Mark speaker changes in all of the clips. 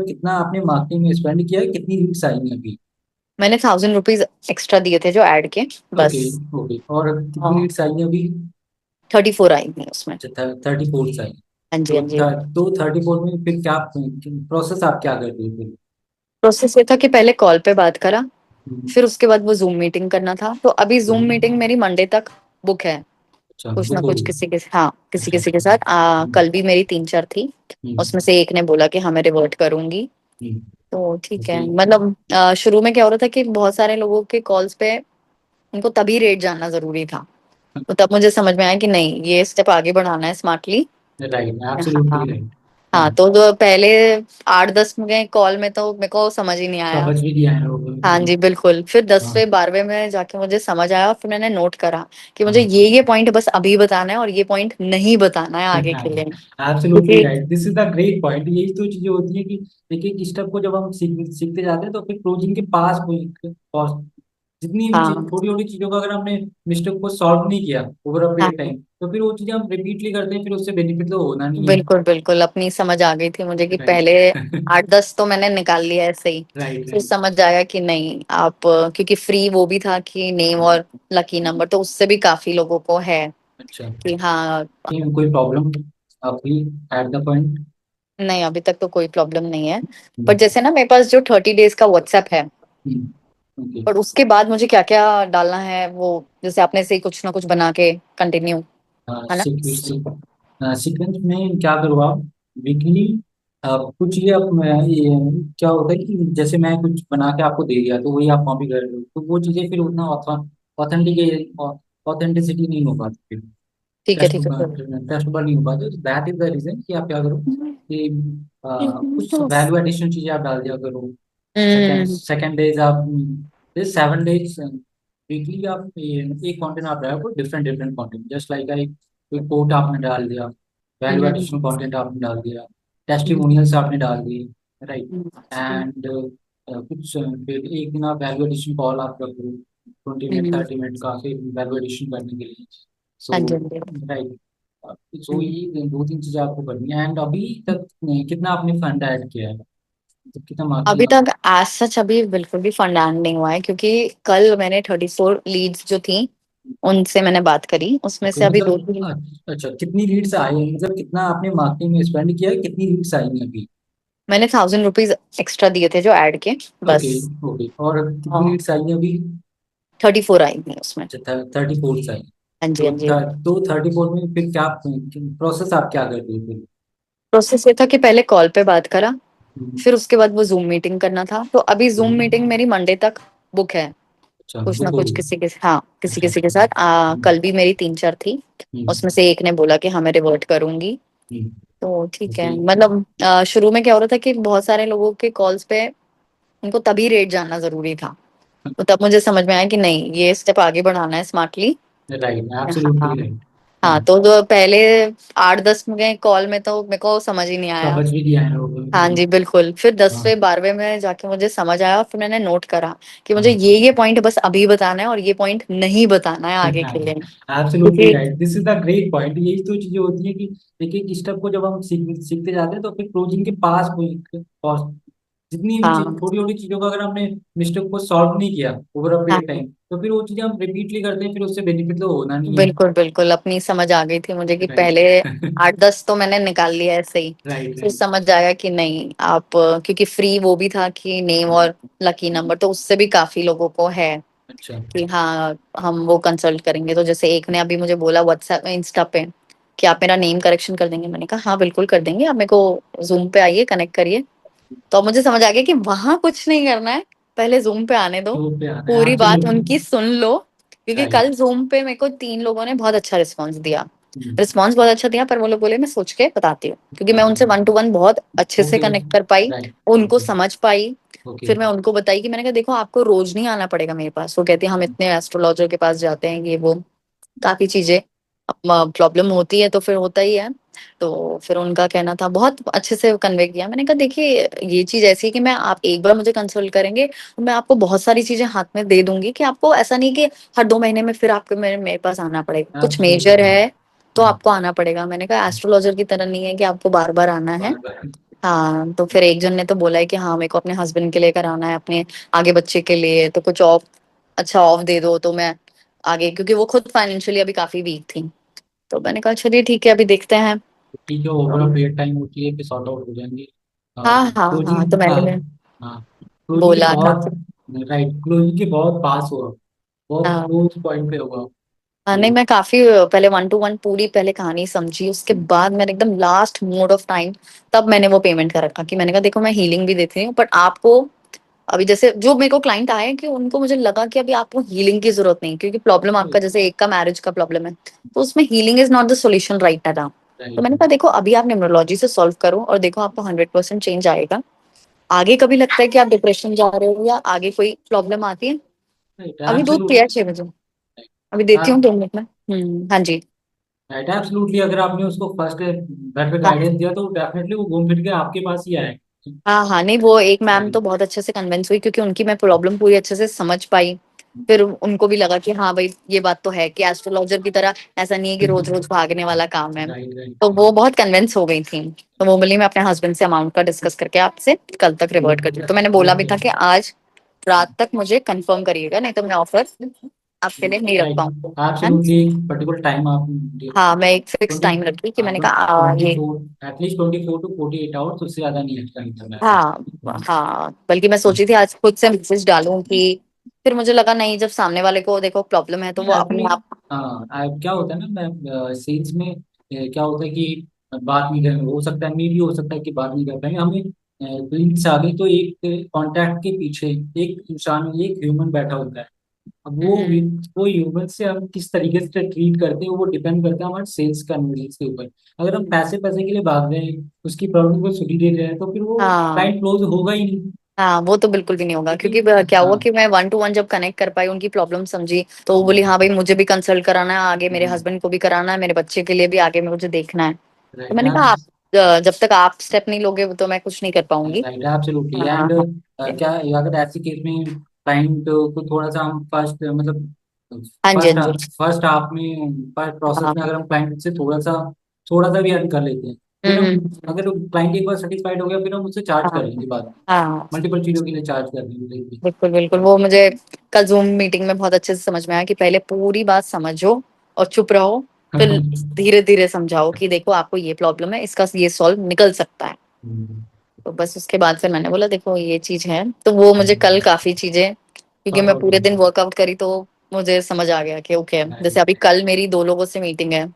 Speaker 1: कितना आपने मार्केटिंग में स्पेंड किया है, कितनी लीड्स आई हैं अभी?
Speaker 2: मैंने 1000 रुपीज एक्स्ट्रा दिए थे जो ऐड के,
Speaker 1: ओके।
Speaker 2: बस।
Speaker 1: ओके, और कितनी लीड्स आई हैं अभी?
Speaker 2: 34 आई थी उसमें।
Speaker 1: अच्छा, 34 आई।
Speaker 2: हाँ जी,
Speaker 1: तो
Speaker 2: हाँ जी।
Speaker 1: 34 में फिर क्या प्रोसेस आप क्या कर रहे थे?
Speaker 2: प्रोसेस ये था कि पहले कॉल पे बात करा,
Speaker 1: हम्म,
Speaker 2: फिर उसके बाद वो जूम मीटिंग करना था। तो अभी जूम
Speaker 1: हम्म,
Speaker 2: मीटिंग मेरी मंडे तक बुक है।
Speaker 1: अच्छा,
Speaker 2: कुछ ना
Speaker 1: बुक हो
Speaker 2: कुछ
Speaker 1: गई।
Speaker 2: किसी के, हाँ, किसी
Speaker 1: अच्छा।
Speaker 2: किसी के साथ
Speaker 1: हम्म,
Speaker 2: कल भी मेरी 3 4 थी। उसमें
Speaker 1: हम्म,
Speaker 2: से एक ने बोला कि हाँ मैं रिवर्ट करूंगी।
Speaker 1: हम्म,
Speaker 2: तो ठीक है,
Speaker 1: ओके।
Speaker 2: मतलब शुरू में क्या हो रहा था कि बहुत सारे लोगों के कॉल्स पे उनको तभी रेट जानना जरूरी था। तो तब मुझे समझ में आया कि नहीं, ये स्टेप आगे बढ़ाना है स्मार्टली।
Speaker 1: राइट,
Speaker 2: हाँ।
Speaker 1: Absolutely right.
Speaker 2: हाँ, तो जो पहले 8 10 में कॉल में तो मेरे को समझ ही नहीं आया।
Speaker 1: समझ भी नहीं आया होगा,
Speaker 2: हाँ
Speaker 1: बिल्कुल।
Speaker 2: जी, बिल्कुल। फिर
Speaker 1: हाँ,
Speaker 2: 10वें 12वें में जाके मुझे समझ आया और फिर मैंने नोट करा कि मुझे
Speaker 1: हाँ।
Speaker 2: ये पॉइंट बस अभी बताना है और ये पॉइंट नहीं बताना है आगे के लिए।
Speaker 1: एब्सोल्युटली
Speaker 2: क्योंकि
Speaker 1: right, this is the great point. यही तो चीजें होती है कि एक एक स्टेप को जब हम सीखते जाते हैं तो फिर क्लोजिंग के पास जितनी भी
Speaker 2: हाँ,
Speaker 1: छोटी छोटी चीजों का अगर हमने मिस्टेक को सॉल्व नहीं किया ओवर अ
Speaker 2: हाँ,
Speaker 1: पीरियड टाइम, तो फिर वो चीजें हम रिपीटली करते हैं, फिर उससे बेनिफिट तो होना नहीं है।
Speaker 2: बिल्कुल बिल्कुल अपनी समझ आ गई थी मुझे कि
Speaker 1: राइट।
Speaker 2: पहले 8 10 तो मैंने निकाल लिया ऐसे ही।
Speaker 1: राइट,
Speaker 2: फिर
Speaker 1: राइट।
Speaker 2: समझ आया कि नहीं, आप क्योंकि फ्री वो भी था कि नेम और लकी नंबर, तो उससे भी काफी लोगों को है
Speaker 1: अच्छा,
Speaker 2: कि हाँ।
Speaker 1: कोई प्रॉब्लम अभी एट द पॉइंट?
Speaker 2: नहीं, अभी तक तो कोई प्रॉब्लम नहीं है। पर जैसे ना, मेरे पास जो 30 डेज का व्हाट्सएप है,
Speaker 1: ओके।
Speaker 2: पर उसके बाद मुझे क्या क्या डालना है वो, जैसे आपने से ही कुछ ना कुछ बना के कंटिन्यू, है ना।
Speaker 1: सीक्वेंस में क्या करो आप, वीकली कुछ ये, ये क्या होता है कि जैसे मैं कुछ बना के आपको दे दिया तो वही आप कॉपी कर रहे हो, तो वो चीज़ें फिर उतना ऑथेंटिक ऑथेंटिसिटी नहीं हो पाती,
Speaker 2: ठीक है, ठीक है।
Speaker 1: ट्रस्टेबल नहीं हो पाते। तो दैट इज द रीजन कि आप क्या करो कि कुछ वैल्यू एडिशन चीज़ें आप डाल दिया करो। सेकेंड
Speaker 2: हम्म।
Speaker 1: सेकेंड डेज आप 7 डेज वीकली आप एक कंटेंट आप डालो, different different content, just like कोई कोट आपने डाल दिया, वैल्यू
Speaker 2: हम्म।
Speaker 1: एडिशनल कंटेंट आपने डाल दिया,
Speaker 2: हम्म।
Speaker 1: टेस्टिमोनियल्स आपने डाल दिए, राइट।
Speaker 2: हम्म।
Speaker 1: एंड फिर एक दिन आप वैल्यू एडिशन कॉल आप रखो, 20 मिनट
Speaker 2: हम्म।
Speaker 1: 30 मिनट का, फिर वैल्यू एडिशन करने के लिए। सो
Speaker 2: हाँ जी, हाँ जी।
Speaker 1: राइट। सो
Speaker 2: हम्म।
Speaker 1: ये दो तीन चीजें आपको करनी है। एंड अभी तक कितना आपने फंड ऐड किया है, तो कितना
Speaker 2: अभी
Speaker 1: मार्केटिंग?
Speaker 2: तक एज सच अभी बिल्कुल भी फंड एंड नहीं हुआ है, क्योंकि कल मैंने 34 लीड्स जो थी उनसे मैंने बात करी, उसमें
Speaker 1: ओके,
Speaker 2: से अभी दो
Speaker 1: मतलब
Speaker 2: तीन
Speaker 1: अच्छा, कितनी लीड्स आई हैं, मतलब कितना आपने मार्केटिंग में स्पेंड किया है, कितनी लीड्स आई हैं अभी?
Speaker 2: मैंने 1000 रुपीज एक्स्ट्रा दिए थे जो ऐड के,
Speaker 1: ओके।
Speaker 2: बस।
Speaker 1: ओके, और कितनी लीड्स आई हैं अभी?
Speaker 2: 34 आई थी उसमें।
Speaker 1: अच्छा, 34 आई।
Speaker 2: हाँ जी,
Speaker 1: तो
Speaker 2: हाँ जी।
Speaker 1: 34 में फिर क्या प्रोसेस आप क्या कर रहे थे?
Speaker 2: प्रोसेस ये था कि पहले कॉल पे बात करा,
Speaker 1: हम्म,
Speaker 2: फिर उसके बाद वो जूम मीटिंग करना था। तो अभी जूम मीटिंग
Speaker 1: हम्म,
Speaker 2: मेरी मंडे तक बुक है।
Speaker 1: अच्छा,
Speaker 2: कुछ ना
Speaker 1: बुक हो
Speaker 2: कुछ
Speaker 1: गई।
Speaker 2: किसी के, हाँ, किसी
Speaker 1: अच्छा।
Speaker 2: किसी के साथ
Speaker 1: हम्म,
Speaker 2: कल भी मेरी 3 4 थी। उसमें
Speaker 1: हम्म,
Speaker 2: से एक ने बोला कि हाँ मैं रिवर्ट करूंगी।
Speaker 1: हम्म,
Speaker 2: तो ठीक है,
Speaker 1: ओके।
Speaker 2: मतलब शुरू में क्या हो रहा था कि बहुत सारे लोगों के कॉल्स पे उनको तभी रेट जानना जरूरी था। तो तब मुझे समझ में आया कि नहीं, ये स्टेप आगे बढ़ाना है स्मार्टली।
Speaker 1: राइट, एब्सोल्युटली
Speaker 2: हाँ।
Speaker 1: राइट।
Speaker 2: हाँ, तो जो पहले 8 10 में कॉल में तो मेरे को समझ ही नहीं आया।
Speaker 1: समझ भी नहीं आया होगा,
Speaker 2: हाँ
Speaker 1: बिल्कुल।
Speaker 2: जी, बिल्कुल। फिर
Speaker 1: हाँ,
Speaker 2: 10वें 12वें में जाके मुझे समझ आया और फिर मैंने नोट करा कि मुझे
Speaker 1: हाँ।
Speaker 2: ये पॉइंट बस अभी बताना है और ये पॉइंट नहीं बताना है आगे के लिए।
Speaker 1: एब्सोल्युटली
Speaker 2: क्योंकि
Speaker 1: right, this is the great point. यही तो चीजें होती है कि एक एक स्टेप को जब हम सीखते जाते हैं तो फिर क्लोजिंग के पास जितनी भी
Speaker 2: हाँ,
Speaker 1: छोटी छोटी चीजों का अगर हमने मिस्टेक को सॉल्व नहीं किया ओवर अ
Speaker 2: हाँ,
Speaker 1: पीरियड टाइम, तो फिर वो चीजें हम रिपीटली करते हैं, फिर उससे बेनिफिट तो होना नहीं है।
Speaker 2: बिल्कुल बिल्कुल अपनी समझ आ गई थी मुझे कि
Speaker 1: राइट।
Speaker 2: पहले 8 10 तो मैंने निकाल लिया ऐसे ही।
Speaker 1: राइट,
Speaker 2: फिर
Speaker 1: राइट।
Speaker 2: समझ आया कि नहीं, आप क्योंकि फ्री वो भी था कि नेम और लकी नंबर, तो उससे भी काफी लोगों को है
Speaker 1: अच्छा।
Speaker 2: कि हाँ हम वो कंसल्ट करेंगे। तो जैसे एक ने अभी मुझे बोला व्हाट्सएप इंस्टा पे कि आप मेरा नेम करेक्शन कर देंगे। मैंने कहा हाँ बिल्कुल कर देंगे, आप मेरे को जूम पे आइए, कनेक्ट करिए। तो अब मुझे समझ आ गया कि वहां कुछ नहीं करना है, पहले जूम पे आने दो,
Speaker 1: तो पे आना है,
Speaker 2: पूरी बात
Speaker 1: एब्सोल्युटली।
Speaker 2: उनकी सुन लो। क्योंकि
Speaker 1: राइट।
Speaker 2: कल जूम पे मेरे को 3 लोगों ने बहुत अच्छा रिस्पॉन्स दिया। रिस्पॉन्स बहुत अच्छा दिया, पर वो लोग बोले मैं सोच के बताती हूँ, क्योंकि मैं उनसे 1 to 1 बहुत अच्छे से
Speaker 1: ओके।
Speaker 2: कनेक्ट कर पाई,
Speaker 1: राइट।
Speaker 2: उनको
Speaker 1: ओके।
Speaker 2: समझ पाई।
Speaker 1: ओके।
Speaker 2: फिर मैं उनको बताई कि मैंने कहा देखो, आपको रोज नहीं आना पड़ेगा मेरे पास। वो कहती है हम इतने एस्ट्रोलॉजर के पास जाते हैं, ये वो काफी चीजें प्रॉब्लम होती है, तो फिर होता ही है। तो फिर उनका कहना था, बहुत अच्छे से कन्वे किया। मैंने कहा देखिए, ये चीज ऐसी है कि मैं, आप एक बार मुझे कंसल्ट करेंगे तो मैं आपको बहुत सारी चीजें हाथ में दे दूंगी, कि आपको ऐसा नहीं कि हर 2 महीने में फिर आपको मेरे पास आना पड़ेगा। कुछ मेजर
Speaker 1: एब्सोल्युटली।
Speaker 2: है तो
Speaker 1: हाँ,
Speaker 2: आपको आना पड़ेगा। मैंने कहा एस्ट्रोलॉजर की तरह नहीं है कि आपको बार बार आना है।
Speaker 1: बार बार।
Speaker 2: हाँ, तो फिर एक जन ने तो बोला है कि हाँ मेरे को अपने हस्बैंड के लिए कराना है, अपने आगे बच्चे के लिए, तो कुछ ऑफ, अच्छा ऑफ दे दो तो मैं आगे, क्योंकि वो खुद फाइनेंशियली अभी काफी वीक थी। तो मैंने कहा चलिए ठीक है, अभी देखते हैं।
Speaker 1: तो ठीक है, ओवरऑल पीरियड टाइम होती है कि सॉर्ट आउट हो जाएंगे।
Speaker 2: हाँ हाँ हाँ, तो
Speaker 1: क्लोजिंग,
Speaker 2: मैंने
Speaker 1: हाँ, क्लोजिंग के
Speaker 2: बोला था
Speaker 1: बहुत,
Speaker 2: फिर।
Speaker 1: राइट, क्लोजिंग के बहुत पास हुआ, बहुत
Speaker 2: हाँ
Speaker 1: क्लोज पॉइंट पे होगा।
Speaker 2: हाँ, नहीं
Speaker 1: तो
Speaker 2: मैं काफी पहले 1 to 1 पूरी पहले कहानी समझी, उसके बाद मैंने एकदम लास्ट मोड ऑफ टाइम तब मैंने वो पेमेंट कर रखा, कि मैंने कहा देखो मैं हीलिंग भी देती हूँ, बट आपको अभी जैसे जो मेरे को क्लाइंट आए कि उनको मुझे लगा कि अभी आपको हीलिंग की जरूरत नहीं, क्योंकि प्रॉब्लम आपका जैसे एक का मैरिज का प्रॉब्लम है, तो उसमें healing is not the solution right now. तो
Speaker 1: राइट,
Speaker 2: मैंने कहा देखो अभी आप न्यूमरोलॉजी से सॉल्व करो और देखो आपको 100% चेंज आएगा। आगे कभी लगता है कि आप डिप्रेशन जा रहे हो या आगे कोई प्रॉब्लम आती है।
Speaker 1: राइट,
Speaker 2: अभी दूध
Speaker 1: एब्सोल्यूट,
Speaker 2: पिया 6 बजे, अभी देती हूँ 2 मिनट में। हाँ जी।
Speaker 1: Right, absolutely. अगर आपने उसको फर्स्ट घर पे
Speaker 2: हाँ
Speaker 1: गाइडेंस दिया तो डेफिनेटली वो घूम फिर के आपके पास ही आएगा।
Speaker 2: हाँ हाँ, नहीं वो एक मैम
Speaker 1: राइट।
Speaker 2: तो बहुत अच्छे से कन्विंस हुई, क्योंकि उनकी मैं प्रॉब्लम पूरी अच्छे से समझ पाई। फिर उनको भी लगा कि हाँ भाई ये बात तो है कि एस्ट्रोलॉजर की तरह ऐसा नहीं है कि रोज रोज भागने वाला काम है।
Speaker 1: Right, right.
Speaker 2: तो वो बहुत कन्विंस हो गई थी। तो वो बोली मैं अपने हस्बैंड से अमाउंट का डिस्कस करके आपसे कल तक रिवर्ट करती हूँ। तो मैंने बोला भी
Speaker 1: ओके।
Speaker 2: था कि आज रात तक मुझे कंफर्म करिएगा, नहीं तो मैं ऑफर आपके लिए नहीं रख
Speaker 1: राइट,
Speaker 2: पाऊंगी, है ना।
Speaker 1: एब्सोल्युटली। एक पर्टिकुलर टाइम आप
Speaker 2: हाँ मैं एक फिक्स
Speaker 1: ट्वेंटी
Speaker 2: टाइम रखी कि मैंने कहा
Speaker 1: ट्वेंटी
Speaker 2: ये।
Speaker 1: फोर एटलीस्ट 24 to 48 आवर्स, उससे ज्यादा नहीं एक्सटेंड करना है आपने।
Speaker 2: हाँ हाँ, बल्कि मैं सोची थी आज खुद से मैसेज डालूं कि, फिर मुझे लगा नहीं, जब सामने वाले को देखो प्रॉब्लम है तो वो
Speaker 1: नहीं
Speaker 2: अपने
Speaker 1: एक्चुअली,
Speaker 2: आप।
Speaker 1: हाँ, क्या होता है ना, मैं सेल्स में क्या होता है कि बात नहीं कर, हो सकता है मे भी हो सकता है कि बात नहीं कर पाएंगे हमें। लिंक्स आ गई तो एक कॉन्टैक्ट के पीछे एक इंसान, एक ह्यूमन बैठा होता है। अब
Speaker 2: हम्म,
Speaker 1: वो ह्यूमन से हम किस तरीके से ट्रीट करते हैं वो डिपेंड करता है हमारे सेल्स कन्वर्जेंस के ऊपर। अगर हम पैसे पैसे के लिए भाग रहे हैं, उसकी प्रॉब्लम को सुनी दे रहे हैं, तो फिर वो
Speaker 2: हाँ
Speaker 1: क्लाइंट क्लोज होगा ही नहीं।
Speaker 2: हाँ, वो तो बिल्कुल भी नहीं होगा,
Speaker 1: क्योंकि
Speaker 2: क्योंकि क्या हुआ
Speaker 1: हाँ,
Speaker 2: कि मैं 1 to 1 जब कनेक्ट कर पाई, उनकी प्रॉब्लम समझी, तो वो बोली हाँ भाई मुझे भी कंसल्ट कराना है, आगे मेरे हस्बैंड को भी कराना है, मेरे बच्चे के लिए भी आगे में मुझे देखना है। तो
Speaker 1: राइट,
Speaker 2: मैंने कहा आप जब तक आप स्टेप नहीं लोगे तो मैं कुछ नहीं कर पाऊंगी।
Speaker 1: Right, absolutely.
Speaker 2: हाँ
Speaker 1: एंड
Speaker 2: हाँ
Speaker 1: क्या, अगर ऐसे केस में क्लाइंट को थोड़ा सा हम फर्स्ट, मतलब
Speaker 2: हाँ जी
Speaker 1: फर्स्ट
Speaker 2: हाँ जी।
Speaker 1: फर्स्ट हाफ में, प्रोसेस
Speaker 2: हाँ
Speaker 1: में अगर हम क्लाइंट से थोड़ा सा भी अर्न कर लेते हैं, फिर हम,
Speaker 2: हम्म।
Speaker 1: अगर क्लाइंट एक बार सेटिस्फाइड हो गया, फिर हम उससे चार्ज
Speaker 2: हाँ
Speaker 1: कर लेंगे बाद में।
Speaker 2: हाँ,
Speaker 1: मल्टीपल चीजों के लिए चार्ज कर लेंगे।
Speaker 2: बिल्कुल बिल्कुल, वो मुझे कल जूम मीटिंग में बहुत अच्छे से समझ में आया कि पहले पूरी बात समझो और चुप रहो, फिर धीरे धीरे समझाओ कि देखो आपको ये प्रॉब्लम है, इसका ये सॉल्व निकल सकता है। तो बस उसके बाद फिर मैंने बोला देखो ये चीज है, तो वो मुझे कल काफी चीजें, क्योंकि
Speaker 1: सॉर्ट
Speaker 2: मैं
Speaker 1: आउट
Speaker 2: पूरे दिन
Speaker 1: होंगे।
Speaker 2: वर्कआउट करी तो मुझे समझ आ गया कि ओके, जैसे अभी कल मेरी 2 लोगों से मीटिंग है,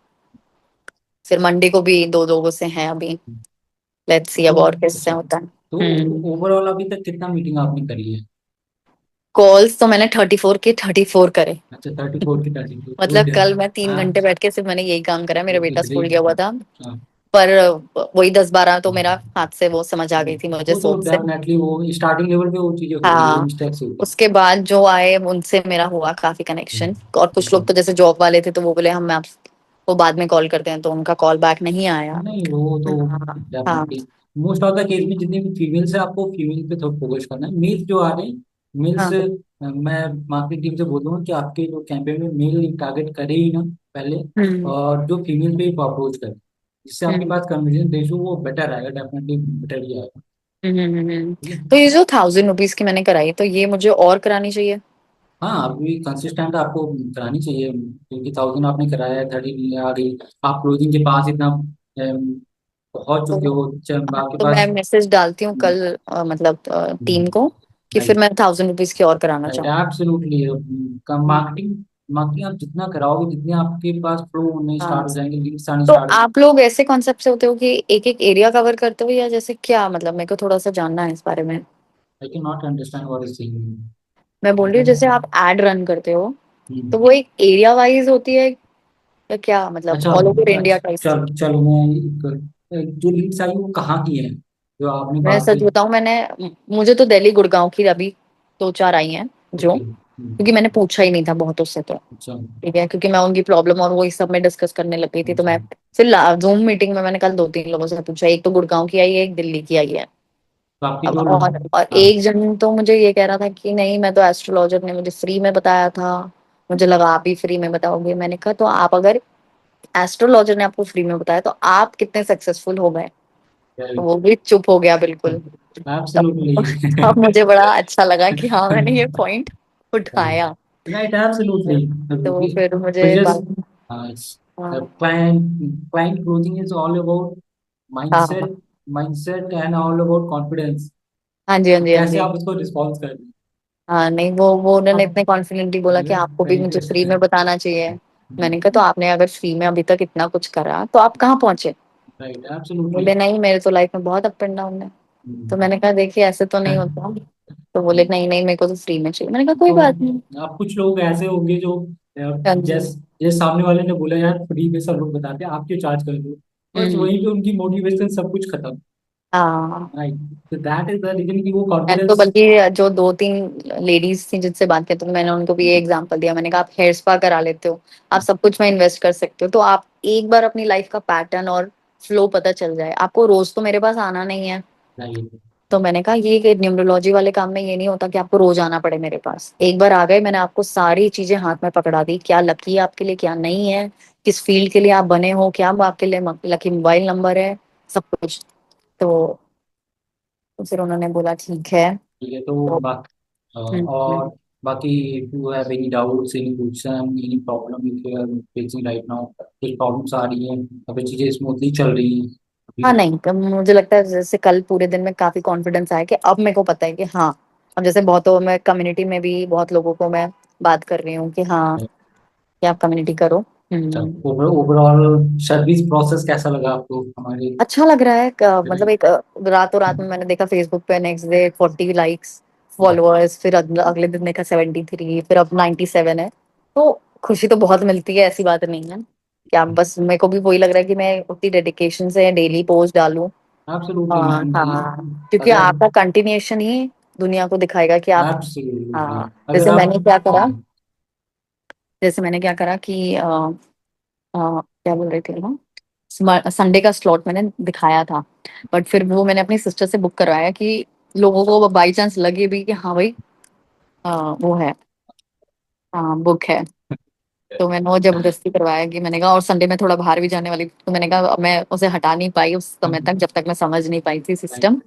Speaker 2: फिर मंडे को भी 2 लोगों से है अभी। लेट्स सी अब
Speaker 1: तो
Speaker 2: और किससे होता है।
Speaker 1: तो
Speaker 2: हम्म।
Speaker 1: ओवरऑल अभी तक कितना मीटिंग आपने करी है?
Speaker 2: कॉल्स तो मैंने 34 के 34 करे।
Speaker 1: अच्छा, 34 की 34,
Speaker 2: मतलब
Speaker 1: गुड।
Speaker 2: कल मैं तीन
Speaker 1: हाँ,
Speaker 2: घंटे बैठ के सिर्फ मैंने यही काम करा, मेरा
Speaker 1: ओके,
Speaker 2: बेटा स्कूल
Speaker 1: ग्रेट।
Speaker 2: गया हुआ था।
Speaker 1: हाँ,
Speaker 2: पर वही 10-12 तो मेरा हाथ से वो समझ आ गई थी मुझे
Speaker 1: वो तो
Speaker 2: सोच से।
Speaker 1: डेफिनेटली वो स्टार्टिंग लेवल पे वो चीजें होती है, वो
Speaker 2: हाँ,
Speaker 1: मिस्टेक्स होती
Speaker 2: उसके बाद जो आए उनसे मेरा हुआ काफी कनेक्शन, और कुछ लोग
Speaker 1: है।
Speaker 2: तो जैसे जॉब वाले थे तो वो बोले हम आपको बाद में कॉल करते हैं, तो उनका कॉल बैक नहीं आया।
Speaker 1: नहीं, वो तो
Speaker 2: हाँ हाँ
Speaker 1: definitely most of the case में जितने भी फीमेल्स है, आपको फीमेल पे थोड़ा फोकस करना है। मेल्स जो आ रहे हैं, मेल्स,
Speaker 2: हाँ।
Speaker 1: मैं मार्केटिंग टीम से बोल रहा हूँ कि आपके जो कैंपेन में मेल टारगेट करे ही ना पहले,
Speaker 2: हम्म
Speaker 1: और जो फीमेल पे ही अप्रोच करे, जिससे आपके
Speaker 2: हम्म
Speaker 1: पास कन्वर्जन रेशो वो बेटर आएगा, डेफिनेटली बेटर ही आएगा। ठीक
Speaker 2: तो
Speaker 1: है।
Speaker 2: ये जो 1000 रुपीज की मैंने कराई, तो ये मुझे और करानी चाहिए।
Speaker 1: हाँ, अभी कंसिस्टेंट आपको करानी चाहिए, क्योंकि 1000 आपने कराया है, 30 आ गई, आप क्लोजिंग के पास इतना पहुंच चुके
Speaker 2: तो
Speaker 1: हो,
Speaker 2: हाँ,
Speaker 1: आपके
Speaker 2: तो मैं
Speaker 1: पास।
Speaker 2: मैसेज डालती हूँ कल मतलब टीम को कि फिर
Speaker 1: राइट,
Speaker 2: मैं 1000 रुपीज की और कराना
Speaker 1: राइट,
Speaker 2: चाहूँ।
Speaker 1: एब्सोल्युटली। मार्केटिंग मार्केटिंग आप जितना कराओगे, जितने आपके पास फ्लो होने
Speaker 2: हाँ,
Speaker 1: स्टार्ट हो जाएंगे, लीड्स आने
Speaker 2: तो
Speaker 1: स्टार्ट हो।
Speaker 2: आप लोग ऐसे कॉन्सेप्ट से होते हो कि एक एक एरिया कवर करते हो, या जैसे क्या, मतलब मेरे को थोड़ा सा जानना है इस बारे में।
Speaker 1: I can not understand what is saying.
Speaker 2: मैं बोल रही हूँ जैसे आप एड रन करते हो, तो वो
Speaker 1: हम्म।
Speaker 2: एक एरिया वाइज होती है या क्या, मतलब
Speaker 1: अच्छा,
Speaker 2: ऑल ओवर इंडिया टाइप।
Speaker 1: चलो चलो, मैं जो लीड्स आई वो कहाँ की है, जो आपने
Speaker 2: मैं
Speaker 1: बात
Speaker 2: सच
Speaker 1: की?
Speaker 2: बताऊं, मुझे तो दिल्ली गुड़गांव की अभी 2-4 आई हैं, जो,
Speaker 1: ओके।
Speaker 2: क्योंकि मैंने पूछा ही नहीं था बहुत उससे, तो
Speaker 1: अच्छा,
Speaker 2: ठीक है, क्योंकि मैं उनकी प्रॉब्लम और वो इस सब में डिस्कस करने लग गई थी, तो
Speaker 1: अच्छा।
Speaker 2: मैं फिर जूम मीटिंग में मैंने कल 2-3 लोगों से पूछा, एक तो गुड़गांव की आई है, एक दिल्ली की आई है।
Speaker 1: तो आपके
Speaker 2: अब
Speaker 1: जो,
Speaker 2: और
Speaker 1: हाँ,
Speaker 2: एक जन तो मुझे ये कह रहा था कि नहीं, मैं तो एस्ट्रोलॉजर ने मुझे फ्री में बताया था, मुझे लगा आप ही फ्री में बताओगे। मैंने कहा तो आप अगर एस्ट्रोलॉजर ने आपको फ्री में बताया तो आप कितने सक्सेसफुल हो गए। तो वो भी चुप हो गया बिल्कुल।
Speaker 1: एब्सोल्युटली।
Speaker 2: तब तब मुझे बड़ा अच्छा लगा कि हाँ मैंने ये पॉइंट उठाया।
Speaker 1: Right, absolutely.
Speaker 2: तो फिर मुझे
Speaker 1: बिकॉज
Speaker 2: बात। हाँ
Speaker 1: client closing is all about
Speaker 2: हाँ
Speaker 1: mindset, mindset and all about confidence।
Speaker 2: हाँ जी, हाँ जी, हाँ
Speaker 1: कैसे
Speaker 2: जी।
Speaker 1: आप उसको रिस्पॉन्स कर रहे
Speaker 2: हाँ नहीं, वो उन्होंने
Speaker 1: हैं।
Speaker 2: इतने कॉन्फिडेंटली बोला कि आपको भी
Speaker 1: राइट।
Speaker 2: मुझे फ्री में बताना चाहिए। मैंने कहा तो आपने अगर फ्री में अभी तक इतना कुछ करा तो आप कहाँ पहुंचे?
Speaker 1: Right, absolutely.
Speaker 2: बोले नहीं, मेरे तो लाइफ में बहुत अप एंड डाउन है। तो मैंने कहा देखिए ऐसे तो नहीं होता। तो बोले नहीं नहीं, मेरे को तो फ्री में चाहिए। मैंने कहा कोई
Speaker 1: तो
Speaker 2: बात नहीं।
Speaker 1: आप कुछ लोग ऐसे होंगे जो
Speaker 2: हाँ जी।
Speaker 1: जैसे सामने वाले ने बोला यार फ्री में सब लोग बताते हैं, आप क्यों चार्ज कर रहे हो, बस
Speaker 2: हम्म।
Speaker 1: वहीं पे उनकी मोटिवेशन सब कुछ खत्म।
Speaker 2: हाँ।
Speaker 1: राइट। तो दैट इज द रीजन कि वो
Speaker 2: मैंने तो
Speaker 1: कॉन्फिडेंस।
Speaker 2: बल्कि जो दो तीन लेडीज थी जिनसे बात की, तो मैंने उनको भी ये एग्जांपल दिया। मैंने कहा आप हेयर स्पा करा लेते हो, आप सब कुछ में इन्वेस्ट कर सकते हो, तो आप एक बार अपनी लाइफ का पैटर्न और फ्लो पता चल जाए। आपको रोज तो मेरे पास आना नहीं है।
Speaker 1: राइट।
Speaker 2: तो मैंने कहा ये न्यूमरोलॉजी वाले काम में ये नहीं होता कि आपको रोज आना पड़े मेरे पास। एक बार आ गए, मैंने आपको सारी चीजें हाथ में पकड़ा दी, क्या लकी है आपके लिए क्या नहीं है, किस फील्ड के लिए आप बने हो, क्या आपके लिए लकी मोबाइल नंबर है, सब कुछ। तो फिर उन्होंने बोला ठीक है।
Speaker 1: ठीक है, तो
Speaker 2: तो
Speaker 1: और बाकी if you have any doubts, any question, any problem if you are facing right now, कुछ प्रॉब्लम्स आ रही हैं, अभी चीजें स्मूथली चल रही हैं
Speaker 2: हाँ
Speaker 1: अभी।
Speaker 2: नहीं, मुझे लगता है जैसे कल पूरे दिन में काफी कॉन्फिडेंस आया कि अब मेरे को पता है कि हाँ, अब जैसे बहुतों मैं कम्युनिटी में भी बहुत लोगों को मैं बात कर रही हूँ कि हाँ, कि आप कम्युनिटी करो।
Speaker 1: अच्छा,
Speaker 2: हम्म।
Speaker 1: ओवरऑल सर्विस प्रोसेस कैसा लगा आपको हमारे।
Speaker 2: अच्छा लग रहा है मतलब
Speaker 1: राइट।
Speaker 2: एक रातों रात में मैंने देखा फेसबुक पे नेक्स्ट डे 40 लाइक्स फॉलोअर्स, फिर अगले दिन देखा 73, फिर अब 97 है। तो खुशी तो बहुत मिलती है, ऐसी बात नहीं है। क्या बस मेरे को भी वही लग रहा है कि मैं उतनी डेडिकेशन से डेली पोस्ट डालूं।
Speaker 1: एब्सोल्युटली
Speaker 2: हाँ
Speaker 1: मैम कि
Speaker 2: हाँ, क्योंकि
Speaker 1: अगर
Speaker 2: आपका कंटिन्यूएशन ही दुनिया को दिखाएगा कि आप।
Speaker 1: एब्सोल्युटली
Speaker 2: हाँ
Speaker 1: अगर
Speaker 2: जैसे
Speaker 1: आप।
Speaker 2: मैंने क्या करा, जैसे मैंने क्या करा कि क्या बोल रही थी ना, संडे का स्लॉट मैंने दिखाया था, बट फिर वो मैंने अपनी सिस्टर से बुक करवाया कि लोगों को बाई चांस लगे भी कि हाँ भाई वो है, हाँ बुक है। तो मैंने वो जबरदस्ती करवाया कि मैंने कहा, और संडे में थोड़ा बाहर भी जाने वाली थी, तो मैंने कहा अब मैं उसे हटा नहीं पाई उस समय तक जब तक मैं समझ नहीं पाई थी
Speaker 1: राइट।
Speaker 2: सिस्टम।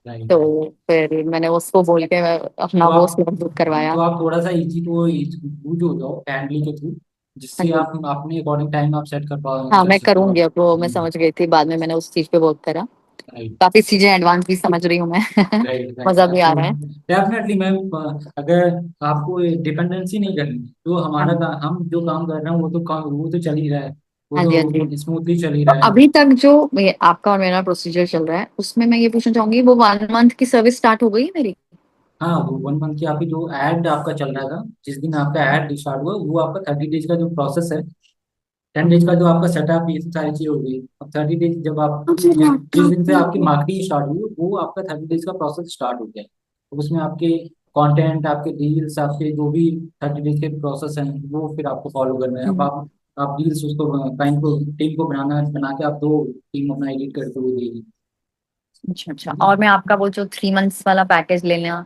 Speaker 1: राइट।
Speaker 2: तो फिर मैंने उसको बोल के अपना
Speaker 1: तो
Speaker 2: वो
Speaker 1: आप
Speaker 2: स्लॉट बुक करवाया।
Speaker 1: तो आप थोड़ा सा इजी तो यूज हो जाओ कैंडली के थ्रू,
Speaker 2: हाँ
Speaker 1: जिससे
Speaker 2: जी।
Speaker 1: आप अपने अकॉर्डिंग टाइम आप सेट
Speaker 2: हाँ
Speaker 1: कर
Speaker 2: मैं
Speaker 1: सकते हो
Speaker 2: करूंगी,
Speaker 1: आप।
Speaker 2: अब वो मैं समझ गई थी, बाद में मैंने उस चीज पे वर्क करा।
Speaker 1: राइट।
Speaker 2: काफी चीजें एडवांस भी समझ रही हूँ मैं।
Speaker 1: राइट। राइट,
Speaker 2: मजा भी आ रहा है।
Speaker 1: Absolutely definitely ma'am. अगर आपको डिपेंडेंसी नहीं करनी तो हमारा
Speaker 2: हाँ
Speaker 1: हम जो काम कर रहे हैं वो तो चल ही रहा है, वो
Speaker 2: हाँ जी, हाँ जी।
Speaker 1: तो स्मूथली चल ही
Speaker 2: तो
Speaker 1: रहा है।
Speaker 2: अभी तक जो ये आपका और मेरा प्रोसीजर चल रहा है, उसमें मैं ये पूछना चाहूंगी, वो 1 मंथ की सर्विस स्टार्ट हो गई है मेरी?
Speaker 1: हाँ, वो 1 मंथ की आपकी जो एड आपका चल रहा था, जिस दिन आपका एड स्टार्ट हुआ वो आपका 30 डेज का जो प्रोसेस है, 10 डेज का जो आपका सेटअप ये सब सारी चीजें हो गई। अब 30 डेज जब आप
Speaker 2: मुझे
Speaker 1: जिस
Speaker 2: लगता
Speaker 1: दिन से
Speaker 2: है
Speaker 1: आपकी मार्केटिंग स्टार्ट हुई वो आपका 30 डेज का प्रोसेस स्टार्ट हो गया है। तो उसमें आपके कंटेंट, आपके डील्स, आपके जो भी 30 डेज के प्रोसेस हैं वो फिर आपको फॉलो करना है। अब आप डील्स उसको टीम को बना के आप दो, टीम अपना एडिट करके वो देगी।
Speaker 2: अच्छा अच्छा, और मैं आपका वो जो 3 मंथ्स वाला पैकेज लेना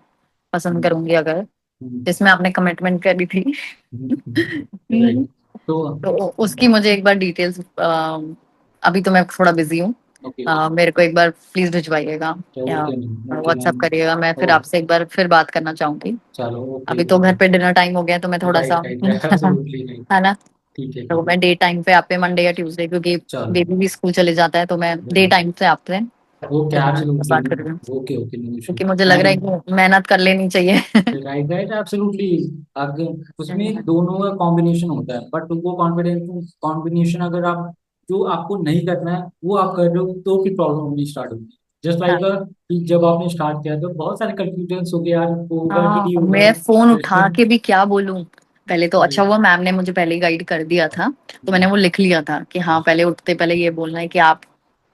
Speaker 2: पसंद करूंगी अगर, जिसमें आपने कमिटमेंट करी थी।
Speaker 1: राइट। तो
Speaker 2: तो उसकी मुझे एक बार डिटेल्स, अभी तो मैं थोड़ा बिजी हूँ।
Speaker 1: ओके।
Speaker 2: मेरे को एक बार प्लीज भिजवाइएगा या
Speaker 1: okay ma'am, okay
Speaker 2: WhatsApp
Speaker 1: ma'am.
Speaker 2: करिएगा, मैं
Speaker 1: ओ,
Speaker 2: फिर आपसे एक बार फिर बात करना चाहूंगी।
Speaker 1: चलो ओके
Speaker 2: अभी तो घर
Speaker 1: ओके।
Speaker 2: पे डिनर टाइम हो गया, तो मैं थोड़ा सा
Speaker 1: राइट राइट, एब्सोल्युटली राइट।
Speaker 2: है ना।
Speaker 1: ठीक है
Speaker 2: तो
Speaker 1: ठीक है।
Speaker 2: मैं डे टाइम पे आप पे मंडे या ट्यूसडे, क्योंकि
Speaker 1: चलो।
Speaker 2: बेबी भी स्कूल चले जाता है, तो मैं डे टाइम से आपसे
Speaker 1: ओके,
Speaker 2: फिर
Speaker 1: एब्सोल्युटली।
Speaker 2: बात करूँगी।
Speaker 1: Okay okay, no issue.
Speaker 2: क्योंकि मुझे लग रहा है
Speaker 1: एंड
Speaker 2: कि मेहनत कर लेनी चाहिए।
Speaker 1: Right right, absolutely. अगर उसमें दोनों का कॉम्बिनेशन होता है, बट वो कॉन्फिडेंस कॉम्बिनेशन अगर आप जो आपको नहीं करना है वो आप कर रहे हो तो फिर प्रॉब्लम होनी स्टार्ट होगी। जस्ट
Speaker 2: हाँ
Speaker 1: लाइक जब आपने स्टार्ट किया तो बहुत सारे कंफ्यूजन हो गए यार, होगा कि
Speaker 2: हाँ,
Speaker 1: नहीं होगा।
Speaker 2: मैं फोन उठा के भी क्या बोलूं। पहले तो अच्छा
Speaker 1: राइट।
Speaker 2: हुआ मैम ने मुझे पहले ही गाइड कर दिया था, तो मैंने वो लिख लिया था कि हाँ पहले उठते पहले ये बोलना है कि आप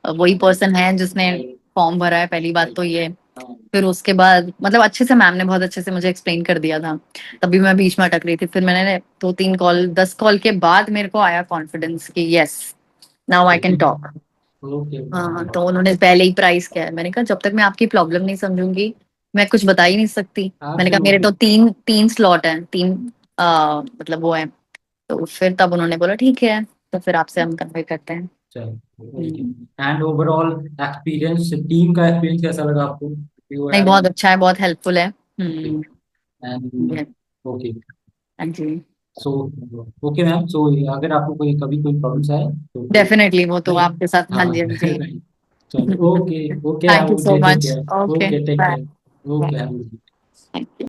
Speaker 2: वही पर्सन हैं जिसने
Speaker 1: राइट।
Speaker 2: फॉर्म भरा है, पहली बात तो ये।
Speaker 1: हाँ।
Speaker 2: फिर उसके बाद मतलब अच्छे से मैम ने बहुत अच्छे से मुझे एक्सप्लेन कर दिया था। तभी मैं बीच में अटक रही थी, फिर मैंने 2 3 कॉल 10 कॉल के बाद मेरे को आया कॉन्फिडेंस कि yes, now I can talk.
Speaker 1: Okay
Speaker 2: हाँ,
Speaker 1: ओके।
Speaker 2: तो उन्होंने पहले ही प्राइस किया है। मैंने कहा जब तक मैं आपकी प्रॉब्लम नहीं समझूंगी मैं कुछ बता ही नहीं सकती। मैंने कहा मेरे
Speaker 1: एब्सोल्युटली।
Speaker 2: तो तीन तीन स्लॉट हैं, तीन मतलब वो है। तो फिर तब उन्होंने बोला ठीक है, तो फिर आपसे हम कन्वे करते हैं।
Speaker 1: चलो okay.
Speaker 2: Hmm.
Speaker 1: And overall experience, team का एक्सपीरियंस कैसा लगा आपको? यू
Speaker 2: नहीं,
Speaker 1: हैव,
Speaker 2: बहुत अच्छा है, बहुत हेल्पफुल है।
Speaker 1: Okay
Speaker 2: hmm.
Speaker 1: एंड
Speaker 2: ये,
Speaker 1: ओके।
Speaker 2: हाँ जी।
Speaker 1: सो ओके मैम, सो अगर आपको कोई कभी कोई प्रॉब्लम्स आए तो फिर
Speaker 2: डेफिनेटली, वो तो
Speaker 1: नहीं।
Speaker 2: आपके साथ, हाँ
Speaker 1: हाँ
Speaker 2: जी, हाँ जी।
Speaker 1: चलो okay. Okay,
Speaker 2: thank
Speaker 1: have
Speaker 2: you
Speaker 1: a good
Speaker 2: so
Speaker 1: day, take
Speaker 2: much.
Speaker 1: Care.
Speaker 2: Okay,
Speaker 1: okay, take
Speaker 2: bye.
Speaker 1: Care. Okay, have a good day.
Speaker 2: Thank you.